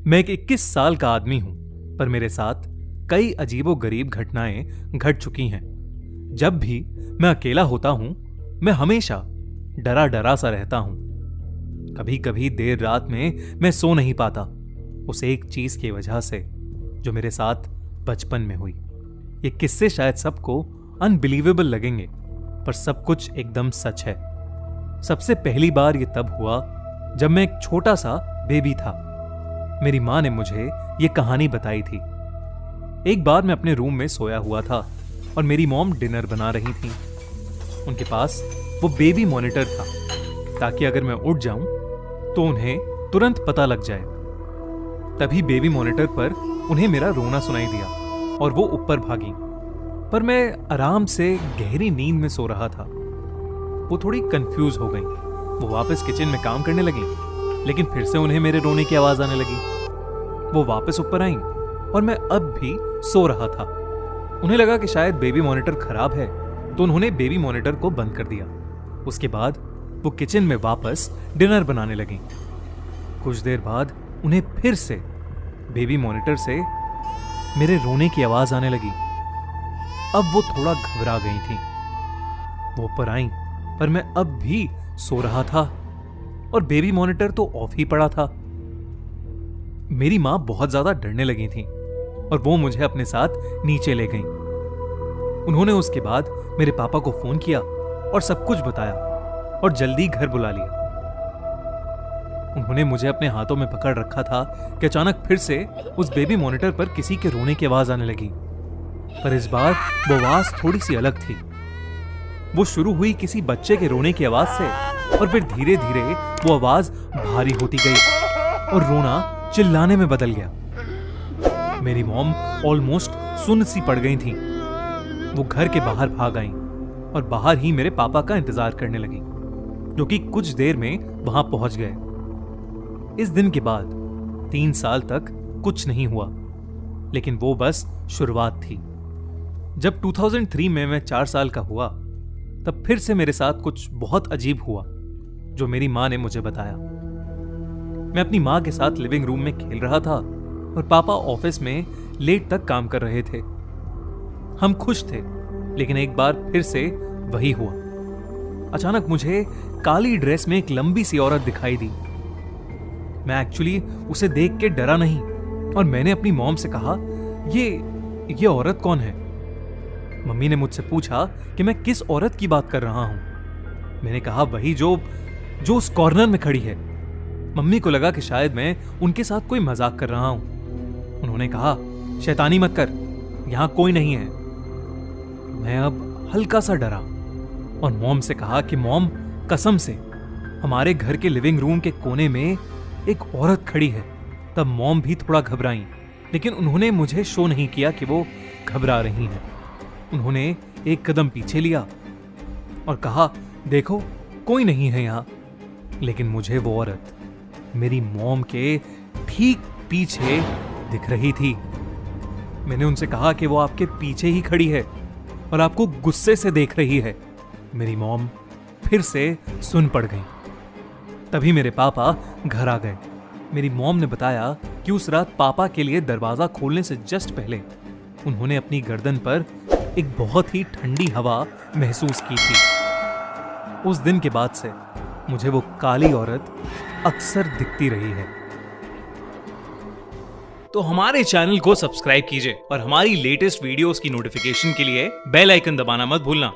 मैं एक 21 साल का आदमी हूं, पर मेरे साथ कई अजीबोगरीब घटनाएं घट चुकी हैं। जब भी मैं अकेला होता हूं, मैं हमेशा डरा डरा सा रहता हूं। कभी कभी देर रात में मैं सो नहीं पाता, उस एक चीज की वजह से जो मेरे साथ बचपन में हुई। ये किस्से शायद सबको अनबिलीवेबल लगेंगे, पर सब कुछ एकदम सच है। सबसे पहली बार ये तब हुआ जब मैं एक छोटा सा बेबी था। मेरी मां ने मुझे ये कहानी बताई थी। एक बार मैं अपने रूम में सोया हुआ था और मेरी मॉम डिनर बना रही थी। उनके पास वो बेबी मॉनिटर था, ताकि अगर मैं उठ जाऊं तो उन्हें तुरंत पता लग जाए। तभी बेबी मॉनिटर पर उन्हें मेरा रोना सुनाई दिया और वो ऊपर भागी। पर मैं आराम से गहरी नींद में सो रहा था। वो थोड़ी कंफ्यूज हो गई। वो वापस किचन में काम करने लगी, लेकिन फिर से उन्हें मेरे रोने की आवाज आने लगी। वो वापस ऊपर आई और मैं अब भी सो रहा था। उन्हें लगा कि शायद बेबी मॉनिटर खराब है, तो उन्होंने बेबी मॉनिटर को बंद कर दिया। उसके बाद वो किचन में वापस डिनर बनाने लगी। कुछ देर बाद उन्हें फिर से बेबी मॉनिटर से मेरे रोने की आवाज आने लगी। अब वो थोड़ा घबरा गई थी। वो ऊपर आई, पर मैं अब भी सो रहा था और बेबी मॉनिटर तो ऑफ ही पड़ा था। मेरी मां बहुत ज्यादा डरने लगी थी और वो मुझे अपने साथ नीचे ले गई। उन्होंने उसके बाद मेरे पापा को फोन किया और सब कुछ बताया और जल्दी घर बुला लिया। उन्होंने मुझे अपने हाथों में पकड़ रखा था कि अचानक फिर से उस बेबी मॉनिटर पर किसी के रोने की आवाज आने लगी। पर इस बार वो आवाज थोड़ी सी अलग थी। वो शुरू हुई किसी बच्चे के रोने की आवाज से और फिर धीरे धीरे वो आवाज भारी होती गई और रोना चिल्लाने में बदल गया। मेरी मॉम ऑलमोस्ट सुन्न सी पड़ गई थी। वो घर के बाहर भाग आई और बाहर ही मेरे पापा का इंतजार करने लगी, जो कि कुछ देर में वहां पहुंच गए। इस दिन के बाद 3 साल तक कुछ नहीं हुआ, लेकिन वो बस शुरुआत थी। जब 2003 में मैं 4 साल का हुआ, तब फिर से मेरे साथ कुछ बहुत अजीब हुआ, जो मेरी मां ने मुझे बताया। मैं अपनी मां के साथ लिविंग रूम में खेल रहा था और पापा ऑफिस में लेट तक काम कर रहे थे। हम खुश थे, लेकिन एक बार फिर से वही हुआ। अचानक मुझे काली ड्रेस में एक लंबी सी औरत दिखाई दी। मैं एक्चुअली उसे देख के डरा नहीं और मैंने अपनी मॉम से कहा, ये औरत कौन है? मम्मी ने मुझसे पूछा कि मैं किस औरत की बात कर रहा हूं। मैंने कहा, वही जो उस कॉर्नर में खड़ी है। मम्मी को लगा कि शायद मैं उनके साथ कोई मजाक कर रहा हूं। उन्होंने कहा, शैतानी मत कर, यहां कोई नहीं है। मैं अब हल्का सा डरा और मॉम से कहा कि मॉम, कसम से हमारे घर के लिविंग रूम के कोने में एक औरत खड़ी है। तब मॉम भी थोड़ा घबराई, लेकिन उन्होंने मुझे शो नहीं किया कि वो घबरा रही हैं। उन्होंने एक कदम पीछे लिया और कहा, देखो कोई नहीं है यहां। लेकिन मुझे वो औरत मेरी मॉम के ठीक पीछे दिख रही थी। मैंने उनसे कहा कि वो आपके पीछे ही खड़ी है और आपको गुस्से से देख रही है। मेरी मॉम फिर से सुन पड़ गई। तभी मेरे पापा घर आ गए। मेरी मॉम ने बताया कि उस रात पापा के लिए दरवाजा खोलने से जस्ट पहले उन्होंने अपनी गर्दन पर एक बहुत ही ठंडी हवा महसूस की थी। उस दिन के बाद से मुझे वो काली औरत अक्सर दिखती रही है। तो हमारे चैनल को सब्सक्राइब कीजिए और हमारी लेटेस्ट वीडियोस की नोटिफिकेशन के लिए बेल आइकन दबाना मत भूलना।